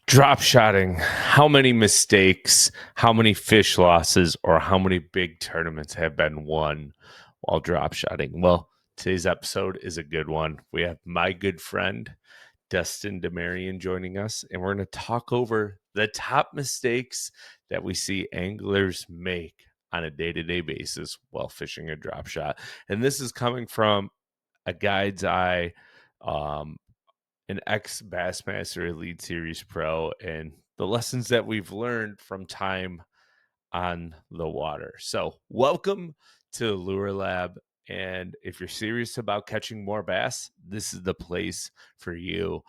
Drop shotting, how many mistakes, how many fish losses, or how many big tournaments have been won while drop shotting? Well, today's episode is a good one. We have my good friend, Dustin DeMarion, joining us, and we're going to talk over the top mistakes that we see anglers make on a day-to-day basis while fishing a drop shot. And this is coming from a guide's eye, um, an ex Bassmaster Elite Series pro, and the lessons that we've learned from time on the water. So, welcome to Lure Lab. And if you're serious about catching more bass, this is the place for you.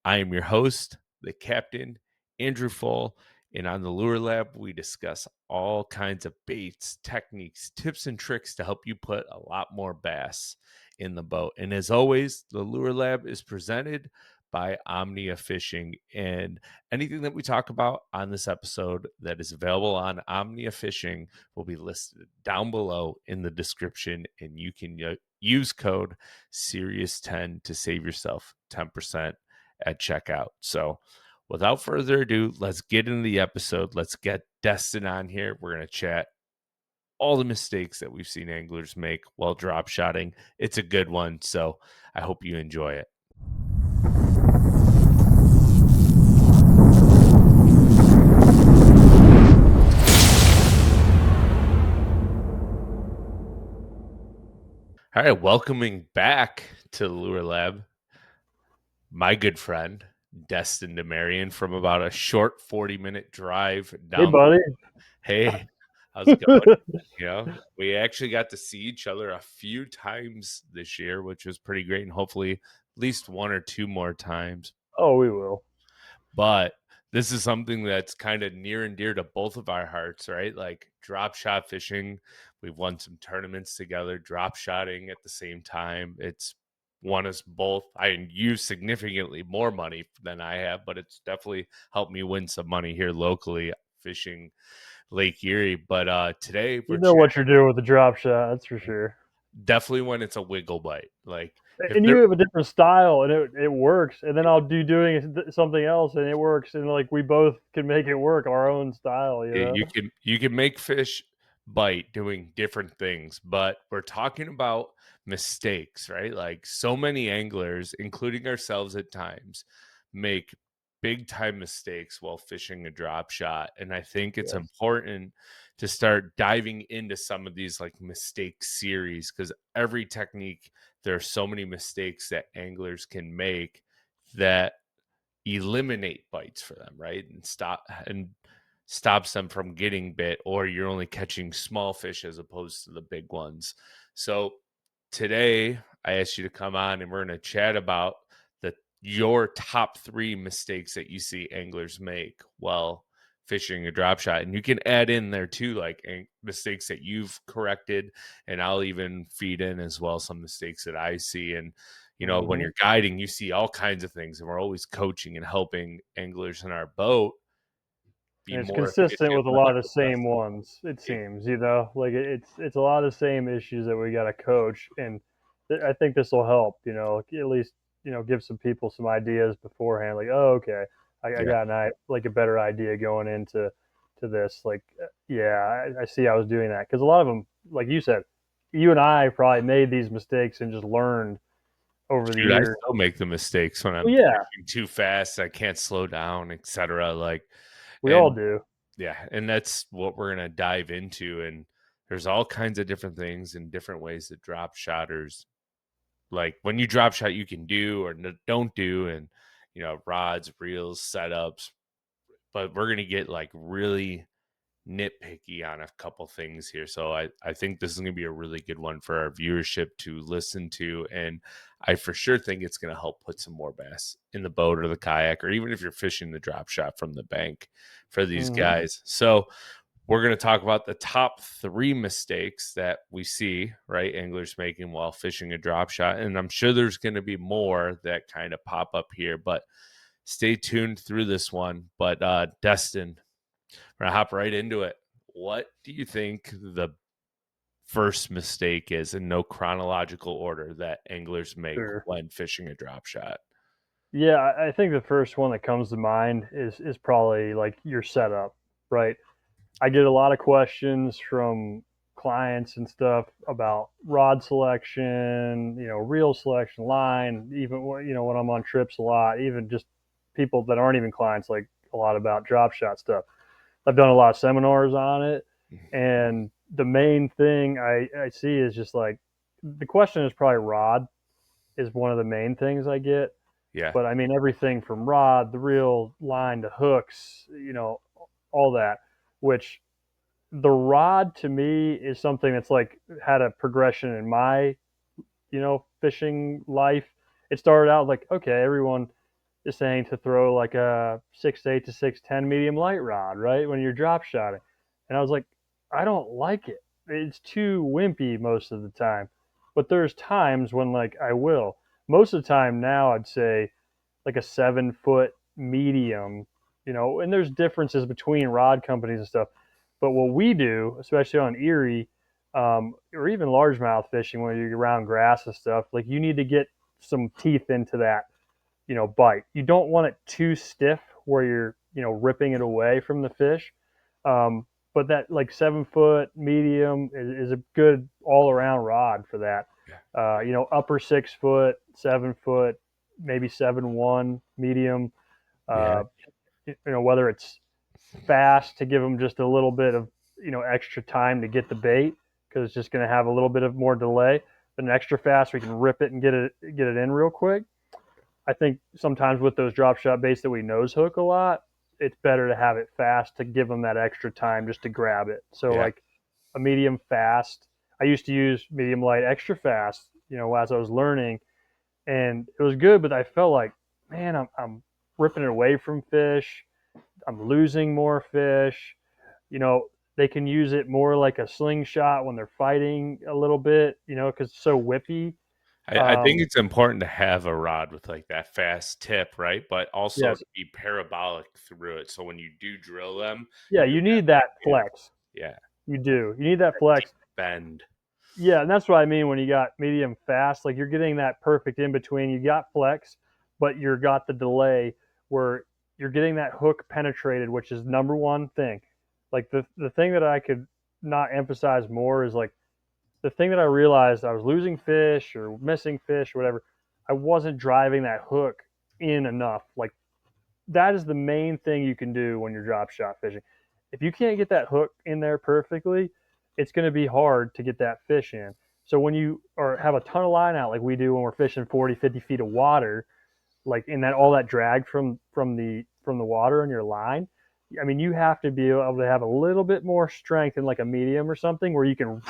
I am your host, the captain, Andrew Full. And on the Lure Lab, we discuss all kinds of baits, techniques, tips, and tricks to help you put a lot more bass in the boat. And as always, the Lure Lab is presented by Omnia Fishing. And anything that we talk about on this episode that is available on Omnia Fishing will be listed down below in the description, and you can use code SERIOUS10 to save yourself 10% at checkout. So without further ado, let's get into the episode. Let's get Destin on here. We're going to chat all the mistakes that we've seen anglers make while drop shotting. It's a good one, so I hope you enjoy it. All right, welcoming back to the Lure Lab, my good friend, Destin DeMarion, from about a short 40-minute drive down. Hey, buddy. Hey, how's it going? We actually got to see each other a few times this year, which was pretty great, and hopefully at least one or two more times. Oh, we will. But this is something that's kind of near and dear to both of our hearts, right? Like drop shot fishing. We've won some tournaments together, drop shotting at the same time. It's won us both. I use significantly more money than I have, but it's definitely helped me win some money here locally fishing Lake Erie. But today You know what you're doing with the drop shot, that's for sure. Definitely when it's a wiggle bite. Like and you have a different style, and it works. And then I'll doing something else, and it works. And like we both can make it work our own style. You can make fish bite doing different things, but we're talking about mistakes, right? Like so many anglers, including ourselves at times, make big time mistakes while fishing a drop shot. And I think it's important to start diving into some of these like mistake series, because every technique, there are so many mistakes that anglers can make that eliminate bites for them, right? And stops them from getting bit, or you're only catching small fish as opposed to the big ones. So today I asked you to come on and we're going to chat about your top 3 mistakes that you see anglers make while fishing a drop shot. And you can add in there too, like mistakes that you've corrected, and I'll even feed in as well some mistakes that I see. And when you're guiding, you see all kinds of things, and we're always coaching and helping anglers in our boat. And it's consistent with a lot of the same ones, it seems. Like it's a lot of the same issues that we got to coach, and I think this will help. At least give some people some ideas beforehand. Like, oh, okay, I got a better idea going into this. Like, I see I was doing that, because a lot of them, like you said, you and I probably made these mistakes and just learned over the years. I still make the mistakes when I'm too fast. I can't slow down, etc. Like we all do. Yeah, and that's what we're going to dive into. And there's all kinds of different things and different ways that drop shotters, like when you drop shot, you can do or don't do, and rods, reels, setups. But we're going to get like really nitpicky on a couple things here. So I think this is going to be a really good one for our viewership to listen to. And I for sure think it's going to help put some more bass in the boat or the kayak, or even if you're fishing the drop shot from the bank for these guys. So we're going to talk about the top 3 mistakes that we see, right, anglers making while fishing a drop shot. And I'm sure there's going to be more that kind of pop up here, but stay tuned through this one. But Destin, we're going to hop right into it. What do you think the first mistake is, in no chronological order, that anglers make when fishing a drop shot? Yeah, I think the first one that comes to mind is probably like your setup, right? I get a lot of questions from clients and stuff about rod selection, reel selection, line, even when I'm on trips a lot, even just people that aren't even clients, like a lot about drop shot stuff. I've done a lot of seminars on it, and the main thing I see is just like the question is probably rod is one of the main things I get. Yeah. But I mean everything from rod, the reel, line to hooks, all that, which the rod to me is something that's like had a progression in my, fishing life. It started out like, okay, everyone is saying to throw like a 6'8" to 6'10" medium light rod, right? When you're drop shotting. And I was like, I don't like it. It's too wimpy most of the time. But there's times when like I will. Most of the time now I'd say like a 7 foot medium, and there's differences between rod companies and stuff. But what we do, especially on Erie, or even largemouth fishing when you're around grass and stuff, like you need to get some teeth into that, bite. You don't want it too stiff where you're, ripping it away from the fish. But that like 7 foot medium is a good all around rod for that. Yeah. Upper 6 foot, 7 foot, maybe 7'1" medium. Yeah. Uh, whether it's fast to give them just a little bit of extra time to get the bait because it's just going to have a little bit of more delay. But an extra fast, we can rip it and get it in real quick. I think sometimes with those drop shot baits that we nose hook a lot, it's better to have it fast to give them that extra time just to grab it. So Yeah. like a medium fast. I used to use medium light extra fast, as I was learning, and it was good, but I felt like, man, I'm ripping it away from fish. I'm losing more fish. You know, they can use it more like a slingshot when they're fighting a little bit, because it's so whippy. I think it's important to have a rod with like that fast tip, right? But also Yes. to be parabolic through it. So when you do drill them, Yeah, you you have, need that you know, flex. yeah, You do. You need that that deep flex. bend. Yeah, and that's what I mean when you got medium fast. Like you're getting that perfect in between. You got flex, but you're got the delay where you're getting that hook penetrated, which is number one thing. Like the thing that I could not emphasize more is like the thing that I realized I was losing fish or missing fish or whatever. I wasn't driving that hook in enough. Like that is the main thing you can do when you're drop shot fishing. If you can't get that hook in there perfectly, it's going to be hard to get that fish in. So when you or have a ton of line out like we do when we're fishing 40, 50 feet of water, like in that all that drag from the water on your line, I mean you have to be able to have a little bit more strength in like a medium or something where you can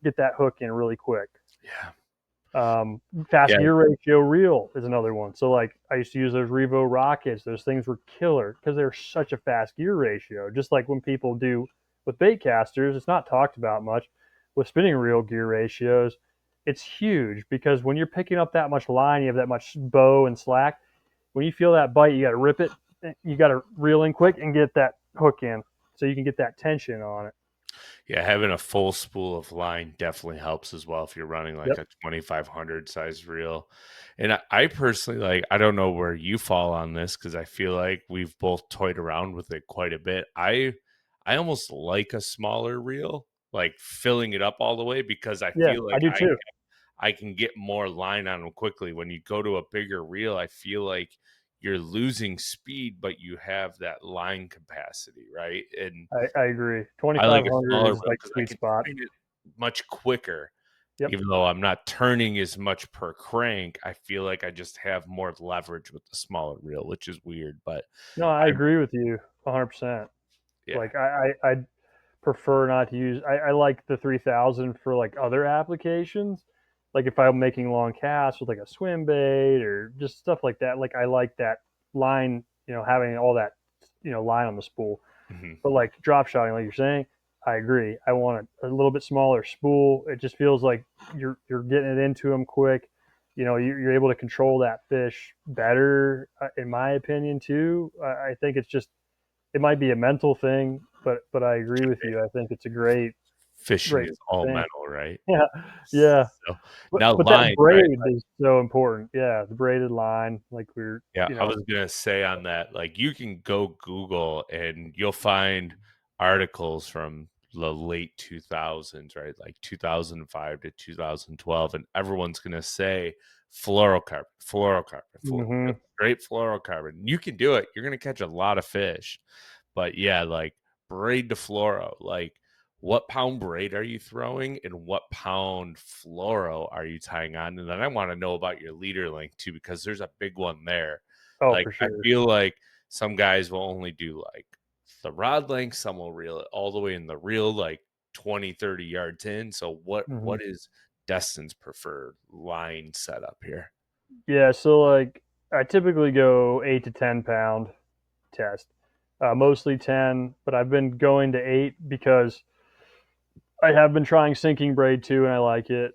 get that hook in really quick. Yeah. Fast Yeah. gear ratio reel is another one. So like I used to use those Revo rockets. Those things were killer because they're such a fast gear ratio. Just like when people do with bait casters, it's not talked about much. With spinning reel gear ratios, it's huge because when you're picking up that much line, you have that much bow and slack. When you feel that bite, you got to rip it. You got to reel in quick and get that hook in so you can get that tension on it. Yeah, having a full spool of line definitely helps as well if you're running like Yep. a 2500 size reel. And I personally like, I don't know where you fall on this because I feel like we've both toyed around with it quite a bit. I almost like a smaller reel, like filling it up all the way because I Yeah, feel I like do too. I can get more line on them quickly. When you go to a bigger reel, I feel like you're losing speed, but you have that line capacity, right? And I agree. I like a 2500 smaller is wheel like because I sweet can spot. turn it much quicker. Yep. Even though I'm not turning as much per crank, I feel like I just have more leverage with the smaller reel, which is weird. But No, I I'm agree with you 100%. yeah, Like I prefer not to use. I like the 3000 for like other applications. Like if I'm making long casts with like a swim bait or just stuff like that. Like I like that line, having all that, line on the spool. mhm, But like drop shotting, like you're saying, I agree. I want a little bit smaller spool. It just feels like you're getting it into them quick. You're able to control that fish better, in my opinion, too. I think it's just it might be a mental thing, but I agree with you. I think it's a great. fishing Right. is all Thing. mental, right? Yeah. Yeah. So But now that line, right? braid is so important. Yeah, the braided line, like we're, Yeah, you I know. was gonna say on that, like you can go Google and you'll find articles from the late 2000s, right? Like 2005 to 2012, and everyone's gonna say fluorocarbon, Mhm. straight fluorocarbon. You can do it. You're gonna catch a lot of fish, but yeah, like braid to fluoro, like what pound braid are you throwing and what pound fluoro are you tying on? And then I want to know about your leader length too, because there's a big one there. Oh, Like for I sure. feel like some guys will only do like the rod length, some will reel it all the way in the reel, like 20, 30 yards in. So Mhm. what is Destin's preferred line setup here? Yeah, so like I typically go 8 to 10 pound test, mostly 10, but I've been going to 8 because I have been trying sinking braid too, and I like it.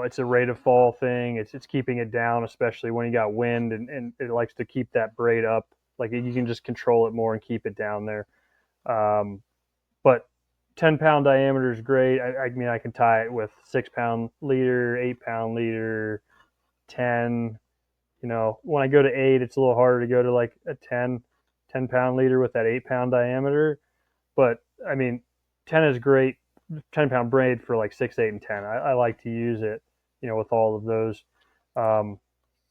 It's a rate of fall thing. It's keeping it down, especially when you got wind, and it likes to keep that braid up. Like you can just control it more and keep it down there. Um, but 10 pound diameter is great. I mean, I can tie it with 6 pound leader, 8 pound leader, 10. When I go to 8, it's a little harder to go to like a 10 pound leader with that 8 pound diameter. But I mean, 10 is great. 10 pound braid for like 6, 8, and 10. I like to use it, with all of those. Um,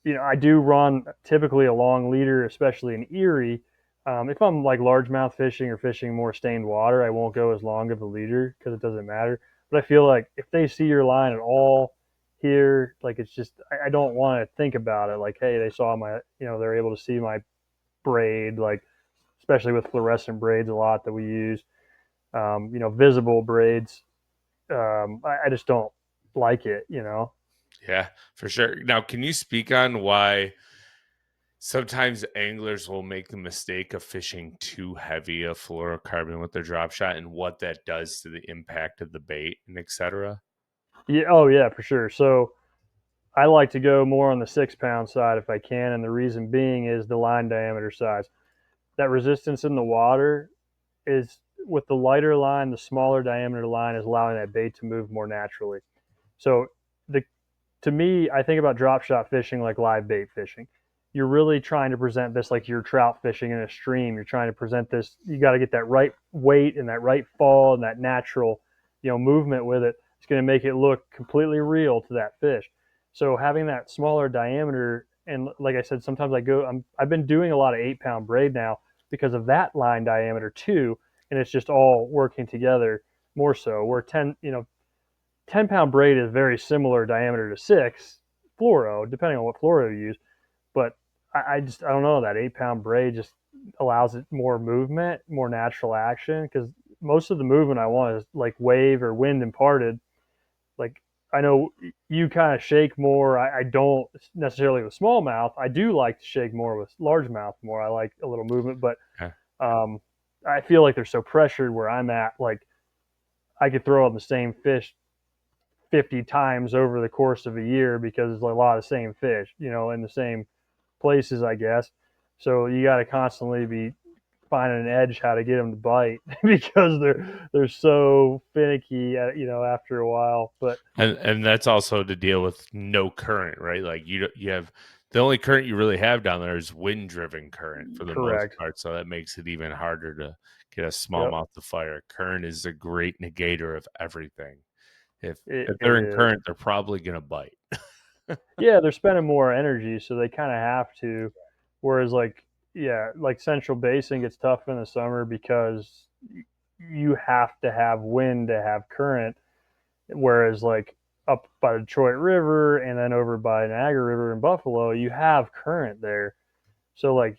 I do run typically a long leader, especially in Erie. If I'm like largemouth fishing or fishing more stained water, I won't go as long of a leader because it doesn't matter. But I feel like if they see your line at all here, like it's just, I don't want to think about it. Like, hey, they saw my, they're able to see my braid, like, especially with fluorescent braids a lot that we use, visible braids. I just don't like it. Yeah, for sure. Now, can you speak on why sometimes anglers will make the mistake of fishing too heavy a fluorocarbon with their drop shot and what that does to the impact of the bait and etc.? Yeah. Oh, yeah, for sure. So I like to go more on the 6 pound side if I can. And the reason being is the line diameter size. That resistance in the water is with the lighter line, the smaller diameter line is allowing that bait to move more naturally. So the to me, I think about drop shot fishing like live bait fishing. You're really trying to present this like you're trout fishing in a stream. You're trying to present this. You got to get that right weight and that right fall and that natural, movement with it. It's going to make it look completely real to that fish. So having that smaller diameter, and like I said, sometimes I've been doing a lot of 8 pound braid now because of that line diameter too, and it's just all working together more so. Where 10 pound braid is very similar diameter to 6 fluoro, depending on what fluoro you use. But I don't know, that 8 pound braid just allows it more movement, more natural action. Because most of the movement I want is like wave or wind imparted. Like I know you kind of shake more. I don't necessarily with smallmouth. I do like to shake more with largemouth more. I like a little movement, but Okay. um, I feel like they're so pressured where I'm at. Like I could throw on the same fish 50 times over the course of a year because it's a lot of the same fish, in the same places, I guess. So you got to constantly be finding an edge how to get them to bite because they're so finicky, after a while. But And that's also to deal with no current, right? Like you have the only current you really have down there is wind driven current for the most correct. part, so that makes it even harder to get a Yep. smallmouth to fire. Current is a great negator of everything. If It they're in is. current, they're probably gonna bite. Yeah, they're spending more energy, so they kind of have to. Whereas, like, yeah, like Central Basin gets tough in the summer because you have to have wind to have current. Whereas, like, up by the Detroit River and then over by Niagara River in Buffalo, you have current there. So, like,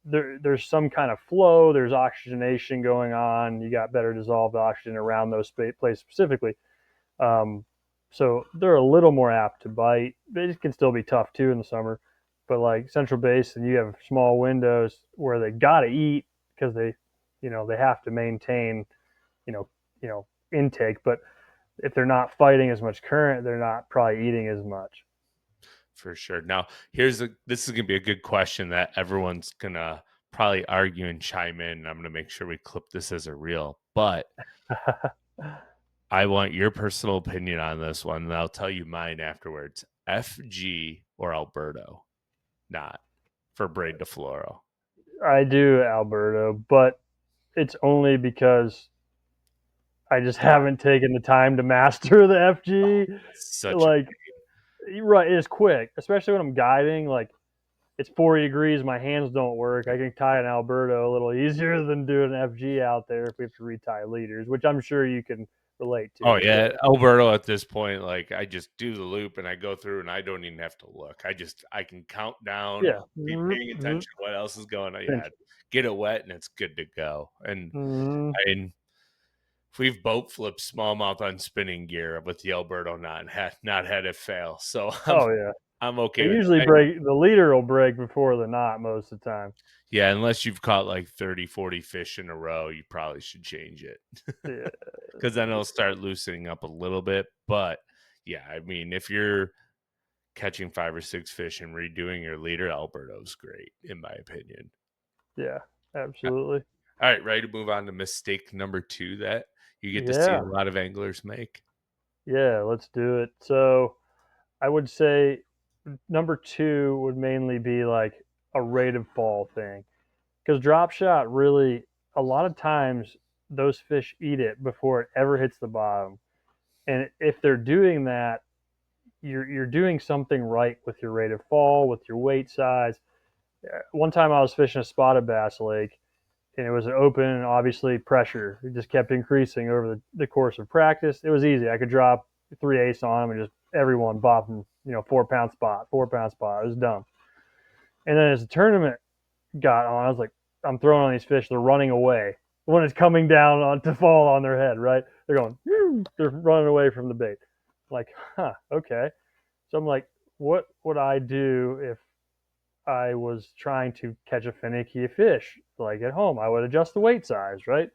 there's some kind of flow, there's oxygenation going on. You got better dissolved oxygen around those places specifically. Um, so they're a little more apt to bite. It can still be tough too in the summer, but like Central Basin, you have small windows where they got to eat because they have to maintain, you know, intake. But if they're not fighting as much current, they're not probably eating as much. For sure. Now, this is gonna be a good question that everyone's gonna probably argue and chime in. I'm gonna make sure we clip this as a reel. But I want your personal opinion on this one, and I'll tell you mine afterwards. FG or Alberto? Not for braid to fluoro. I do Alberto, but it's only because I just haven't taken the time to master the Oh, FG. such a Like, you're right, it's quick, especially when I'm guiding. Like, it's 40 degrees, my hands don't work. I can tie an Alberto a little easier than doing an FG out there if we have to retie leaders, which I'm sure you can relate to Oh as yeah, well. Alberto at this point, like I just do the loop and I go through and I don't even have to look. I can count down, Yeah, be paying attention to what else is going on. Yeah, pinch it. get it wet and it's good to go. And Mm-hmm. I mean, we've boat flipped smallmouth on spinning gear with the Alberto not had it fail. So Oh yeah, I'm they okay with usually that. break. The leader will break before the knot most of the time. Yeah, unless you've caught like 30, 40 fish in a row, you probably should change it. Yeah, Because then it'll start loosening up a little bit. But yeah, I mean, if you're catching 5 or 6 fish and redoing your leader, Alberto's great, in my opinion. yeah, absolutely. All right, ready to move on to mistake number 2 that you get to see Yeah, a lot of anglers make? yeah. Let's do it. So I would say number two would mainly be like a rate of fall thing, because drop shot really a lot of times those fish eat it before it ever hits the bottom, and if they're doing that, you're doing something right with your rate of fall, with your weight size. One time I was fishing a spotted bass lake, and it was open, and obviously pressure it just kept increasing over the course of practice. It was easy. I could drop 3/8 on them and just everyone bopping, 4 pound spot, 4 pound spot. It was dumb. And then as the tournament got on, I was like, I'm throwing on these fish. They're running away when it's coming down on to fall on their head. Right? They're going. They're running away from the bait. Like, okay. So I'm like, what would I do if I was trying to catch a finicky fish? Like at home, I would adjust the weight size, right?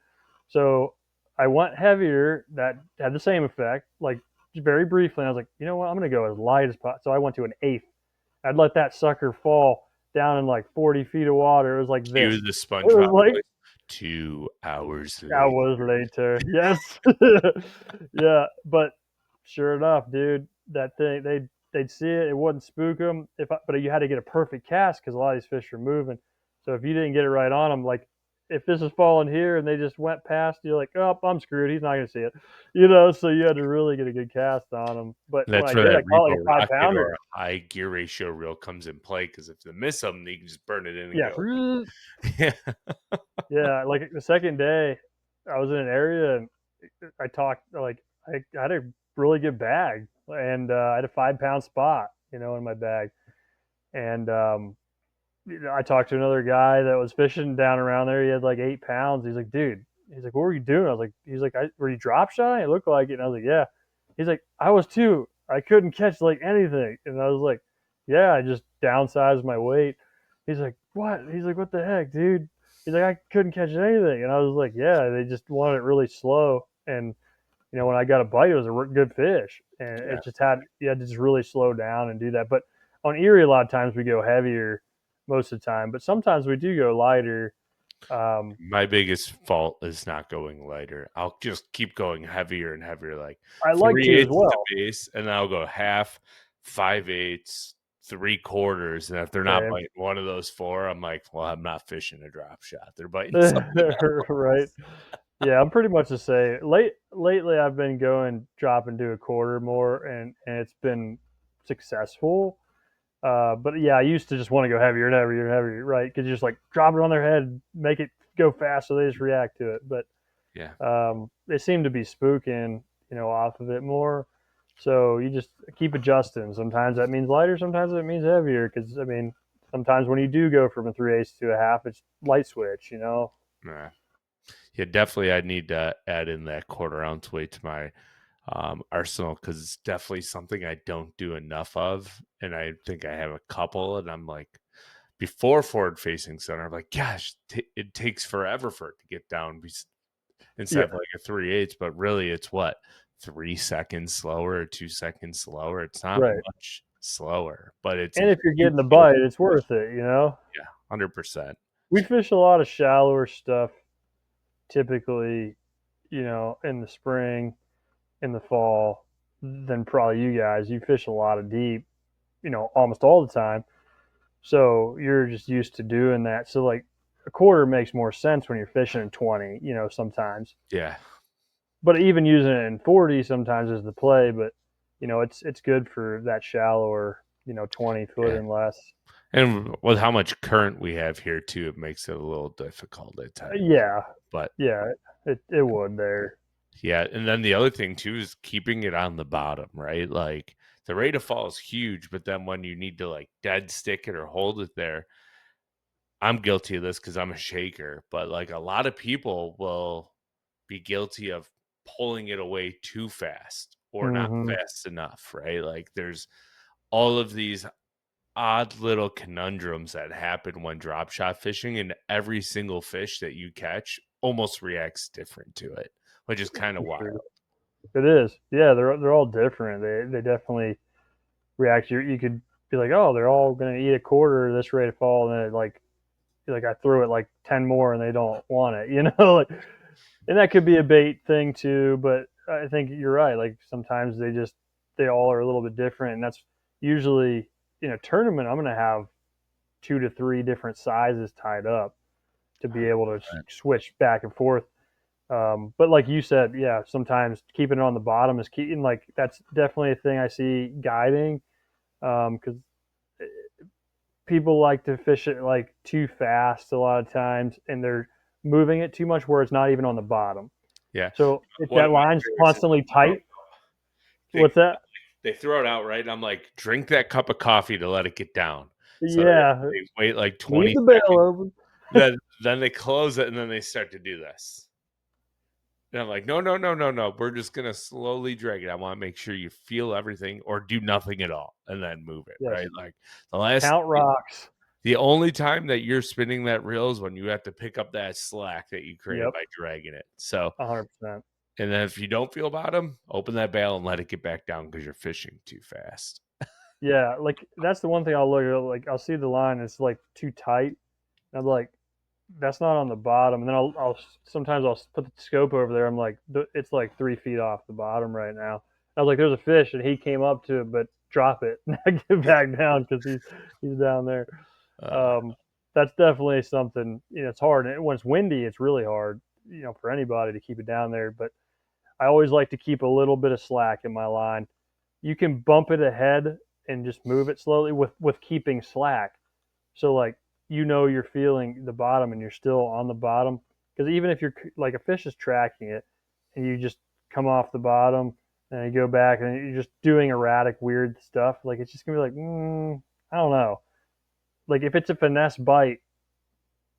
So I went heavier. That had the same effect. Like very briefly, I was like, you know what? I'm going to go as light as possible. So I went to an eighth. I'd let that sucker fall down in like 40 feet of water. It was like Cue this. the It was SpongeBob like voice. 2 hours later. hours later. Yes. Yeah. But sure enough, dude, that thing, they'd see it. It wouldn't spook them. But you had to get a perfect cast because a lot of these fish are moving. So if you didn't get it right on them, like if this is falling here and they just went past, you're like, oh, I'm screwed. He's not going to see it. So you had to really get a good cast on them. But when That's I where did, that I caught like repo a five rocket pounder. or a high gear ratio reel comes in play because if you miss them, you can just burn it in and Yeah. go. Yeah. Yeah. Like the second day, I was in an area and I talked like I had a really good bag, and I had a 5 pound spot, in my bag, and I talked to another guy that was fishing down around there. He had like 8 pounds. He's like, dude, he's like, what were you doing? I was like, he's like, were you drop shotting? It looked like it, and I was like, yeah. He's like, I was too. I couldn't catch like anything, and I was like, yeah, I just downsized my weight. He's like, what? He's like, what the heck, dude? He's like, I couldn't catch anything, and I was like, yeah, they just wanted it really slow, and when I got a bite, it was a good fish, and Yeah. it just had you had to just really slow down and do that. But on Erie, a lot of times we go heavier most of the time, but sometimes we do go lighter. My biggest fault is not going lighter. I'll just keep going heavier and heavier, like I like three to as eighths at the well. base, and then I'll go half, 5/8, 3/4. And if they're not Same. biting one of those four, I'm like, well, I'm not fishing a drop shot. They're biting something Right. Yeah, I'm pretty much the same. Lately, I've been going drop and do a quarter more, and it's been successful. But yeah, I used to just want to go heavier and heavier and heavier, right? Because you just like drop it on their head, make it go fast, so they just react to it. But yeah. they seem to be spooking, off of it more. So you just keep adjusting. Sometimes that means lighter, sometimes it means heavier. Because I mean, sometimes when you do go from a 3/8 to a half, it's light switch. Nah. Yeah, definitely. I need to add in that quarter ounce weight to my arsenal because it's definitely something I don't do enough of. And I think I have a couple, and I'm like, before forward facing center, I'm like, gosh, it takes forever for it to get down instead of Yeah, like a 3/8. But really, it's what, 3 seconds slower or 2 seconds slower. It's not right. much slower, but it's And a if you're huge getting the difference. bite, it's worth it. Yeah, 100%. We fish a lot of shallower stuff typically in the spring, in the fall, than probably you guys. You fish a lot of deep, almost all the time. So you're just used to doing that. So like a quarter makes more sense when you're fishing in 20, sometimes. Yeah. But even using it in 40 sometimes is the play. But it's good for that shallower, 20 foot Yeah. and less. And with how much current we have here too, it makes it a little difficult at times. Yeah, But yeah, it would there. yeah, and then the other thing too is keeping it on the bottom, right? Like the rate of fall is huge, but then when you need to like dead stick it or hold it there, I'm guilty of this because I'm a shaker, but like a lot of people will be guilty of pulling it away too fast or not Hmm. fast enough, right? Like there's all of these odd little conundrums that happen when drop shot fishing, and every single fish that you catch almost reacts different to it, which is kind of Sure. wild. It is. Yeah, they're all different. They definitely react. You could be like, oh, they're all gonna eat a quarter of this rate of fall, and then like I threw it like 10 more and they don't want it, like, and that could be a bait thing too. But I think you're right. Like sometimes they all are a little bit different, and that's usually in a tournament. I'm gonna have 2 to 3 different sizes tied up to be able to Right. switch back and forth. But like you said, yeah, sometimes keeping it on the bottom is keeping, like, that's definitely a thing I see guiding, because people like to fish it like too fast a lot of times, and they're moving it too much where it's not even on the bottom. Yeah. So if One that of my line's favorites is constantly tight, they what's that? they throw it out, right? And I'm like, drink that cup of coffee to let it get down. So Yeah, they wait like leave 20 the barrel seconds. open. Then they close it and then they start to do this. And I'm like, no, no, no, no, no. We're just gonna slowly drag it. I want to make sure you feel everything or do nothing at all and then move it, Yes, right? Like the last count rocks. the only time that you're spinning that reel is when you have to pick up that slack that you created Yep, by dragging it. So 100%. and then if you don't feel bottom, open that bail and let it get back down because you're fishing too fast. Yeah, like that's the one thing I'll look at. Like I'll see the line, it's like too tight. And I'm like, that's not on the bottom. And then I'll sometimes I'll put the scope over there. I'm like, it's like 3 feet off the bottom right now. I was like, there's a fish, and he came up to it, but drop it, and I get back down because he's down there. Uh, Um, that's definitely something. It's hard. And when it's windy, it's really hard. For anybody to keep it down there. But I always like to keep a little bit of slack in my line. You can bump it ahead and just move it slowly with keeping slack. So like you're feeling the bottom and you're still on the bottom, because even if you're like a fish is tracking it and you just come off the bottom and you go back and you're just doing erratic weird stuff, like it's just gonna be like, I don't know. Like if it's a finesse bite,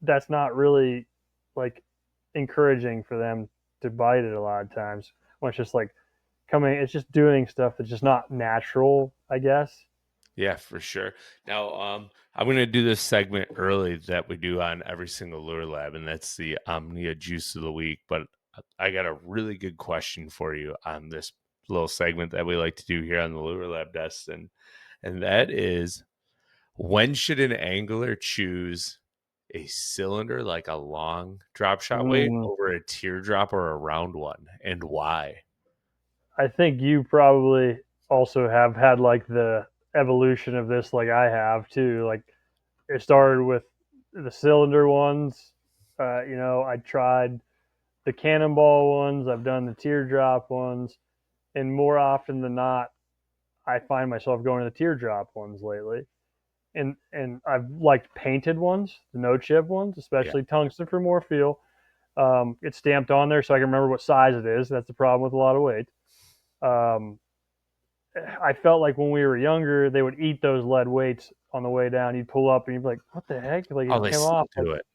that's not really like encouraging for them to bite it a lot of times when it's just like it's just doing stuff that's just not natural, I guess. yeah, for sure. Now, I'm going to do this segment early that we do on every single lure lab, and that's the Omnia Juice of the Week. But I got a really good question for you on this little segment that we like to do here on the Lure Lab desk, and that is, when should an angler choose a cylinder, like a long drop shot weight, Mm, over a teardrop or a round one, and why? I think you probably also have had like the evolution of this, like I have too. Like it started with the cylinder ones. I tried the cannonball ones. I've done the teardrop ones, and more often than not, I find myself going to the teardrop ones lately. And I've liked painted ones, the no chip ones, Yeah, especially tungsten for more feel. It's stamped on there so I can remember what size it is. That's the problem with a lot of weights. Um, I felt like when we were younger, they would eat those lead weights on the way down. You'd pull up and you'd be like, "What the heck?" Like oh, it they came still off. Like, do it.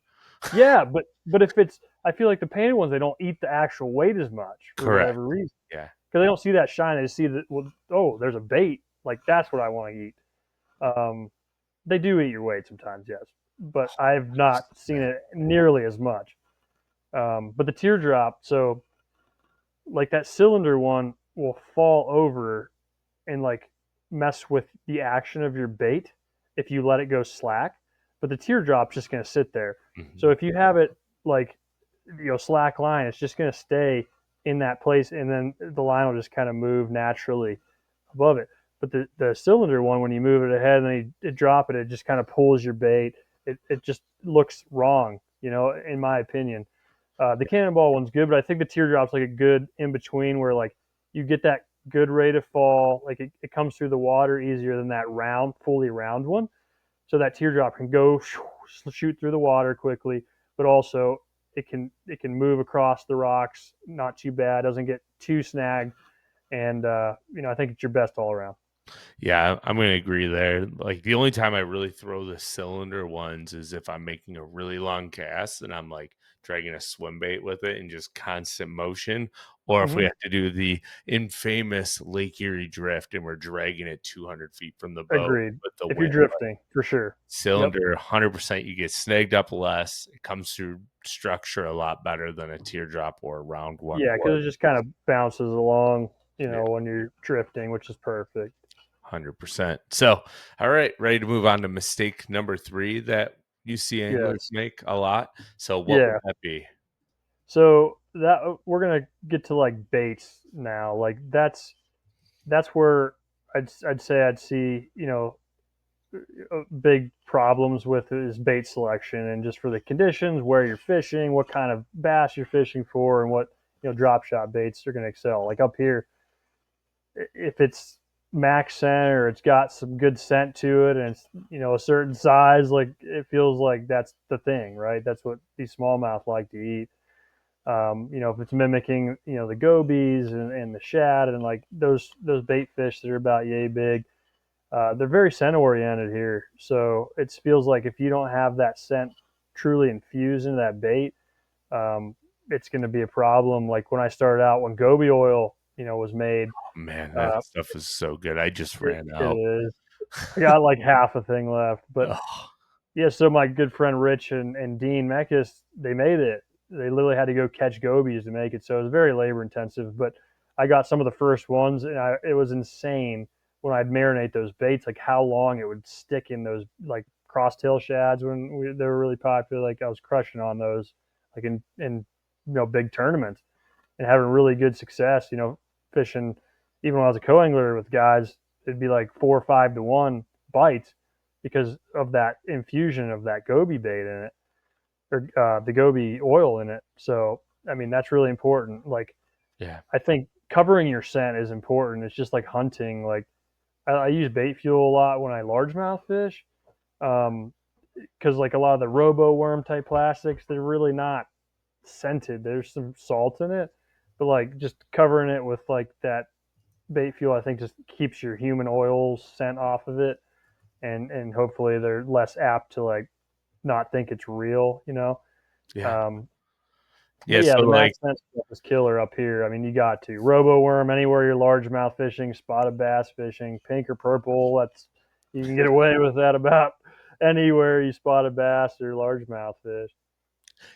yeah, but if it's, I feel like the painted ones, they don't eat the actual weight as much for Correct. whatever reason, Yeah, because they don't see that shine. They just see that. Well, oh, there's a bait. Like that's what I want to eat. Um, they do eat your weight sometimes, yes, but I've not seen 100%. it nearly as much. But the teardrop, so like that cylinder one will fall over and like mess with the action of your bait if you let it go slack. But the teardrop's just going to sit there. So Mhm. if you have it like slack line, it's just going to stay in that place, and then the line will just kind of move naturally above it. But the cylinder one, when you move it ahead and then you drop it, it just kind of pulls your bait. It just looks wrong, in my opinion. The cannonball one's good, but I think the teardrop's like a good in between where like you get that good rate of fall, like it comes through the water easier than that fully round one. So that teardrop can go shoot through the water quickly, but also it can move across the rocks, not too bad, doesn't get too snagged, and I think it's your best all around. Yeah, I'm going to agree there. Like the only time I really throw the cylinder ones is if I'm making a really long cast and I'm like dragging a swim bait with it in just constant motion, or if we Mm-hmm. have to do the infamous Lake Erie drift and we're dragging it 200 feet from the boat Agreed. with the If you're wind. drifting, for sure. Yep. Cylinder, 100%, you get snagged up less. It comes through structure a lot better than a teardrop or a round one Yeah, would. because it just kind of bounces along, Yeah. when you're drifting, which is perfect. 100%. So, all right, ready to move on to mistake number 3 that you see anglers Yes. make a lot. So, what would Yeah. that be? So that we're gonna get to like baits now. Like that's where I'd say I'd see big problems with is bait selection and just for the conditions where you're fishing, what kind of bass you're fishing for, and what drop shot baits are gonna excel. Like up here, if it's max scent or it's got some good scent to it and it's a certain size, like it feels like that's the thing, right? That's what these smallmouth like to eat. If it's mimicking the gobies and the shad and like those bait fish that are about yay big, they're very scent oriented here. So it feels like if you don't have that scent truly infused into that bait, um, it's going to be a problem. Like when I started out, when goby oil was made, Man, that uh, stuff is so good. I just it, ran it out. is. I got like half a thing left, but Oh, yeah. So my good friend Rich and Dean Meckes, they made it. They literally had to go catch gobies to make it, so it was very labor intensive. But I got some of the first ones, and it was insane when I'd marinate those baits, like how long it would stick in those like crosstail shads when they were really popular. Like I was crushing on those, like in big tournaments and having really good success. Fishing even when I was a co-angler with guys, it'd be like 4 or 5 to 1 bites because of that infusion of that goby bait in it or the goby oil in it. So I mean that's really important. Like yeah. I think covering your scent is important. It's just like hunting. Like I use bait fuel a lot when I largemouth fish, because like a lot of the robo worm type plastics, they're really not scented. There's some salt in it, but like just covering it with like that bait fuel, I think just keeps your human oils scent off of it, and hopefully they're less apt to like not think it's real. Yeah. Um, Yeah. but yeah, So, the like, max scent stuff is killer up here. I mean, you got to robo worm anywhere you're largemouth fishing, spotted bass fishing, pink or purple. That's you can get away with that about anywhere you spot a bass or largemouth fish.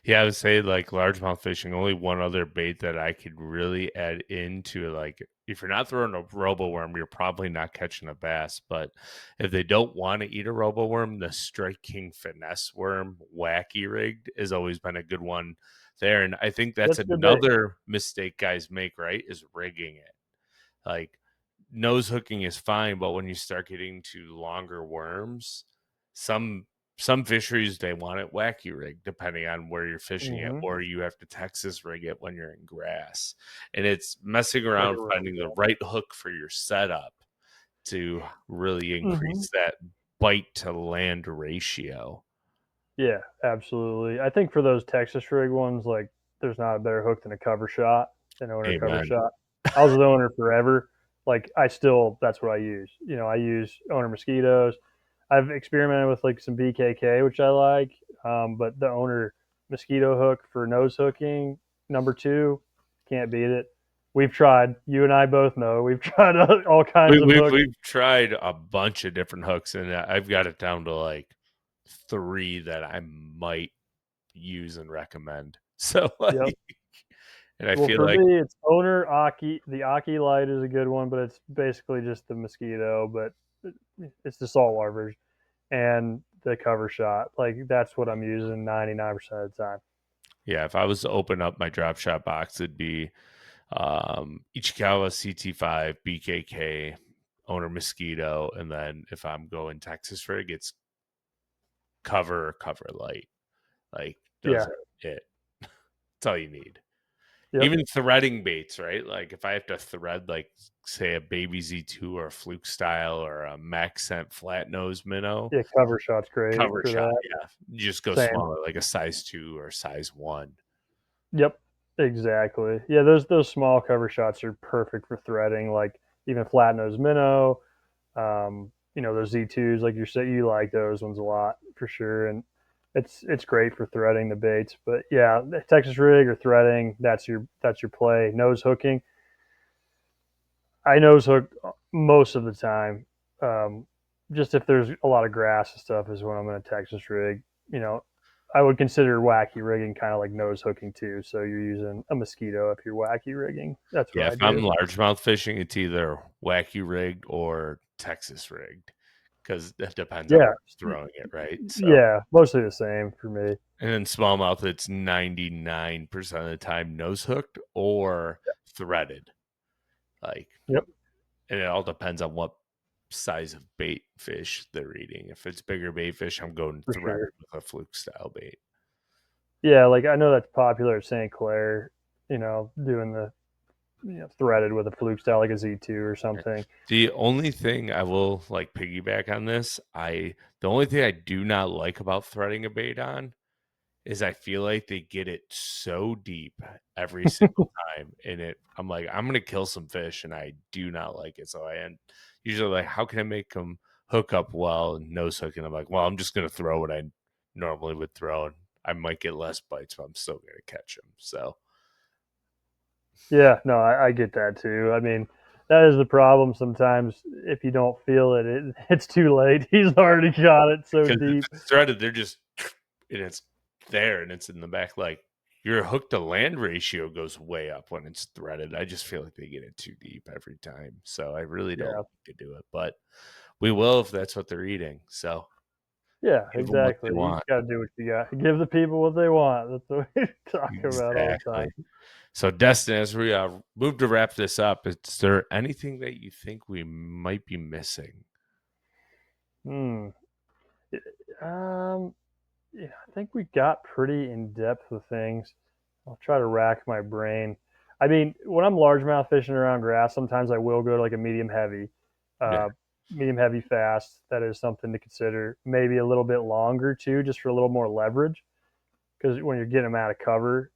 yeah, I would say like largemouth fishing, only one other bait that I could really add into like if you're not throwing a robo worm, you're probably not catching a bass. But if they don't want to eat a robo worm, the Strike King finesse worm, wacky rigged, has always been a good one there. And I think that's That's good bait. another mistake guys make, right? Is rigging it. Like nose hooking is fine, but when you start getting to longer worms, some some fisheries they want it wacky rig depending on where you're fishing it, Mm-hmm. or you have to Texas rig it when you're in grass. And it's messing Like around a finding the right hook for your setup to really mm-hmm. increase that bite to land ratio. Yeah, absolutely. I think for those Texas rig ones, like there's not a better hook than a cover shot, an owner cover Amen. shot. I was an owner forever. Like I still, that's what I use. I use owner mosquitoes. I've experimented with like some BKK, which I like, but the owner mosquito hook for nose hooking, number two, can't beat it. We've tried. You and I both know we've tried all kinds We, of we've hooks. we've tried a bunch of different hooks, and I've got it down to like 3 that I might use and recommend. So Yep. like, and I Well, feel for like me, it's owner Aki. The Aki Light is a good one, but it's basically just the mosquito, but it's the saltwater version and the cover shot. Like that's what I'm using 99% of the time. yeah, if I was to open up my drop shot box, it'd be Ichikawa CT5, BKK, owner Mosquito, and then if I'm going Texas rig, it's cover or cover light. Like those Yeah. are it. That's all you need. Yep. Even threading baits, right? Like if I have to thread, like say a baby Z2 or a fluke style or a max scent flat nose minnow, Yeah. Cover shot's great cover for shot, that. yeah, you just go Same. smaller, like a size 2 or size 1. Yep. Exactly. Yeah. Those small cover shots are perfect for threading. Like even flat nose minnow. Those Z2s, like you said, you like those ones a lot for sure, and it's great for threading the baits. But yeah, the Texas rig or threading, that's your play. Nose hooking, I nose hook most of the time. Um, just if there's a lot of grass and stuff is when I'm in a Texas rig. You know, I would consider wacky rigging kind of like nose hooking too. So you're using a mosquito if you're wacky rigging. That's what Yeah, I if I'm do. largemouth fishing, it's either wacky rigged or Texas rigged because that depends on Yeah, where I'm throwing it, right? So, yeah, mostly the same for me. and then smallmouth, it's 99% of the time nose hooked or threaded. Like, Yep, and it all depends on what size of bait fish they're eating. If it's bigger bait fish, I'm going for threaded sure. with a fluke style bait. Yeah, like I know that's popular at St. Clair, doing the threaded with a fluke style like a Z2 or something. The only thing I will like piggyback on this, the only thing I do not like about threading a bait on is I feel like they get it so deep every single time, and I'm like, I'm gonna kill some fish, and I do not like it. So I end usually like, how can I make them hook up well and nose hook? And I'm like, well, I'm just gonna throw what I normally would throw, and I might get less bites, but I'm still gonna catch them. So Yeah, no, I get that too. I mean, that is the problem sometimes. If you don't feel it, it's too late. He's already got it so because if deep. it's threaded, they're just and it's there and it's in the back. Like your hook to land ratio goes way up when it's threaded. I just feel like they get it too deep every time. So I really don't Yeah, like to do it, but we will if that's what they're eating. So yeah, give them what they exactly. You want. got to do what you got. Give the people what they want. That's what we talk about all the Exactly. time. So, Destin, as we move to wrap this up, is there anything that you think we might be missing? Hmm. Um. Yeah, I think we got pretty in depth with things. I'll try to rack my brain. I mean, when I'm largemouth fishing around grass, sometimes I will go to like a Yeah. uh, medium heavy fast. That is something to consider. Maybe a little bit longer too, just for a little more leverage. Because when you're getting them out of cover,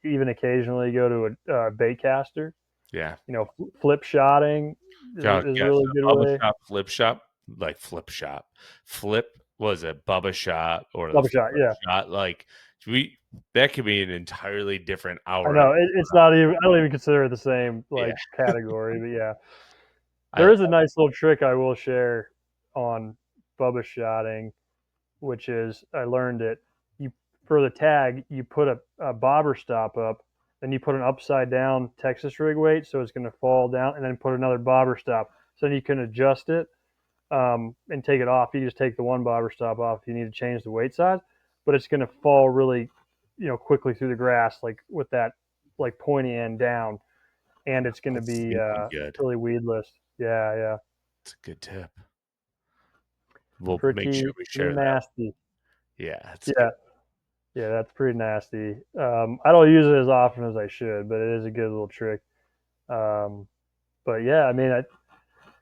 even occasionally go to a bait caster. Yeah. Flip shotting is a Yes, really good Bubba way. Shop, Flip Shop, like Flip Shop. Flip was a Bubba Shop or the Bubba shot, Flip yeah. Shot. Like we that could be an entirely different I hour. know it's not even. I don't even consider it the same Yeah. like category, but yeah. I There is a nice little trick I will share on Bubba shotting, which is I learned it. You For the tag, you put a bobber stop up, then you put an upside down Texas rig weight, so it's going to fall down, and then put another bobber stop. So then you can adjust it and take it off. You just take the one bobber stop off if you need to change the weight size, but it's going to fall really, quickly through the grass, like with that like pointy end down, and it's going to that's be sneaky good. really weedless. Yeah, yeah. It's a good tip. We'll make Pretty sure we share that. nasty. Yeah, it's good. Yeah, yeah, that's pretty nasty. I don't use it as often as I should, but it is a good little trick. Um, but yeah, I mean,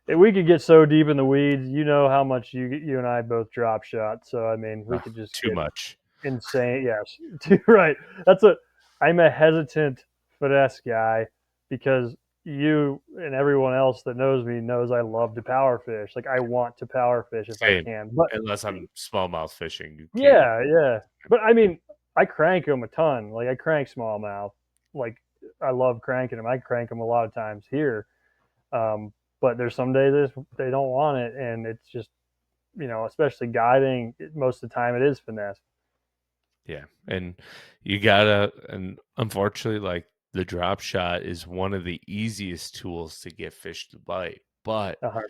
if we could get so deep in the weeds, you know how much you and I both drop shot. So I mean, we could just Too get much. insane. Yes, right. That's what I'm a hesitant finesse guy because you and everyone else that knows me knows I love to power fish. Like I want to power fish if I Same. can, but Unless I'm smallmouth fishing, you can't. yeah, yeah. But I mean, I crank them a ton. Like I crank smallmouth. Like I love cranking them. I crank them a lot of times here. But there's some days they don't want it, and it's just especially guiding. Most of the time, it is finesse. Yeah. And you gotta, and unfortunately, like the drop shot is one of the easiest tools to get fish to bite. But 100%.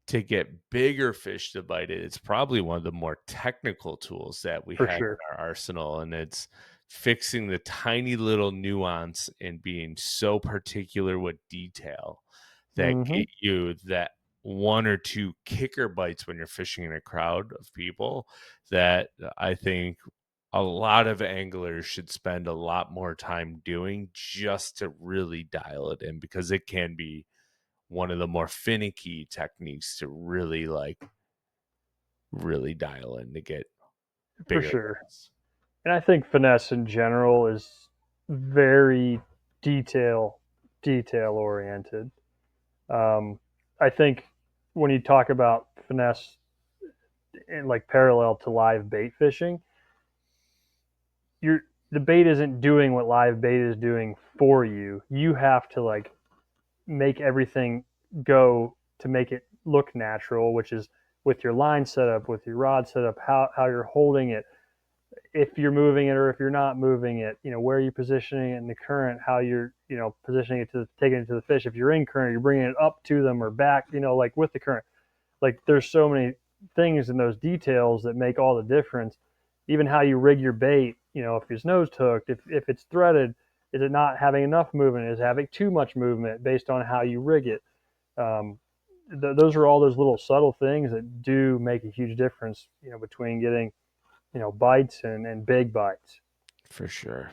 to get bigger fish to bite it, it's probably one of the more technical tools that we For have in sure. our arsenal. And it's fixing the tiny little nuance and being so particular with detail that get you that one or two kicker bites when you're fishing in a crowd of people that I think a lot of anglers should spend a lot more time doing just to really dial it in, because it can be one of the more finicky techniques to really dial in to get For bigger sure. ones. And I think finesse in general is very detail oriented. I think when you talk about finesse in like parallel to live bait fishing, you're the bait isn't doing what live bait is doing for you. You have to like make everything go to make it look natural, which is with your line setup, with your rod setup, how you're holding it, if you're moving it or if you're not moving it, where you're positioning it in the current, how you're, positioning it to taking it to the fish. If you're in current, you're bringing it up to them or back, like with the current. Like there's so many things in those details that make all the difference. Even how you rig your bait, if it's nose hooked, if it's threaded, is it not having enough movement? Is it having too much movement based on how you rig it? Um, those are all those little subtle things that do make a huge difference, between getting, bites and big bites. For sure.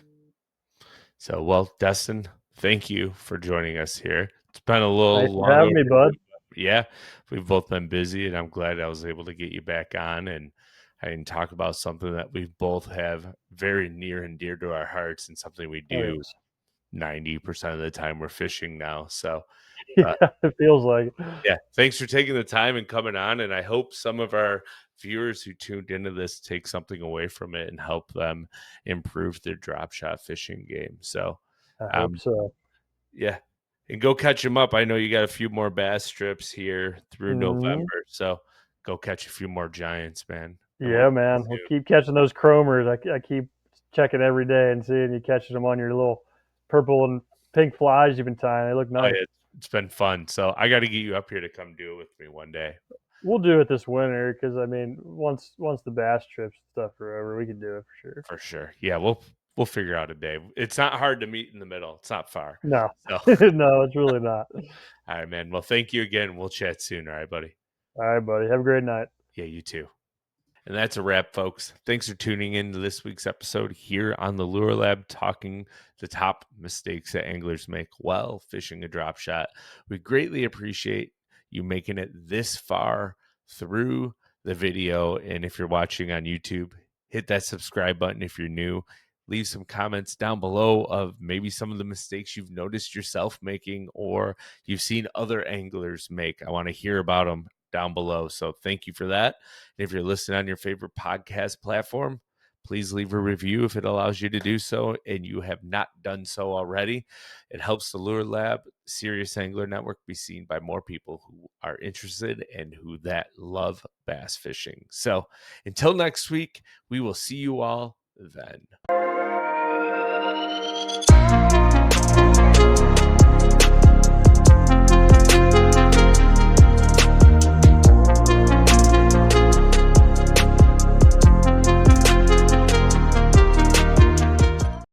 So, well, Dustin, thank you for joining us here. It's been a little Thanks for long having me, bud. yeah, we've both been busy, and I'm glad I was able to get you back on and I can talk about something that we both have very near and dear to our hearts, and something we Oh, do yes. 90% of the time we're fishing now. So, Yeah, it feels like. yeah, thanks for taking the time and coming on. And I hope some of our viewers who tuned into this take something away from it and help them improve their drop shot fishing game. So, I hope um, so. yeah, and go catch them up. I know you got a few more bass strips here through Hmm. November, so go catch a few more giants, man. And we'll Yeah, man. We'll keep catching those chromers. I keep checking every day and seeing you catching them on your little purple and pink flies you've been tying. They look oh nice. yeah, it's been fun. So I got to get you up here to come do it with me one day. We'll do it this winter because I mean, once the bass trips and stuff are over, we can do it for sure. For sure. Yeah, we'll figure out a day. It's not hard to meet in the middle. It's not far. No, So, no, it's really not. all right, man. Well, thank you again. We'll chat soon. All right, buddy. All right, buddy. Have a great night. Yeah, you too. And that's a wrap, folks. Thanks for tuning in to this week's episode here on the Lure Lab, talking the top mistakes that anglers make while fishing a drop shot. We greatly appreciate you making it this far through the video. And if you're watching on YouTube, hit that subscribe button if you're new. Leave some comments down below of maybe some of the mistakes you've noticed yourself making or you've seen other anglers make. I want to hear about them down below. So thank you for that. And if you're listening on your favorite podcast platform, please leave a review if it allows you to do so and you have not done so already. It helps the Lure Lab Serious Angler Network be seen by more people who are interested and who that love bass fishing. So until next week, we will see you all then.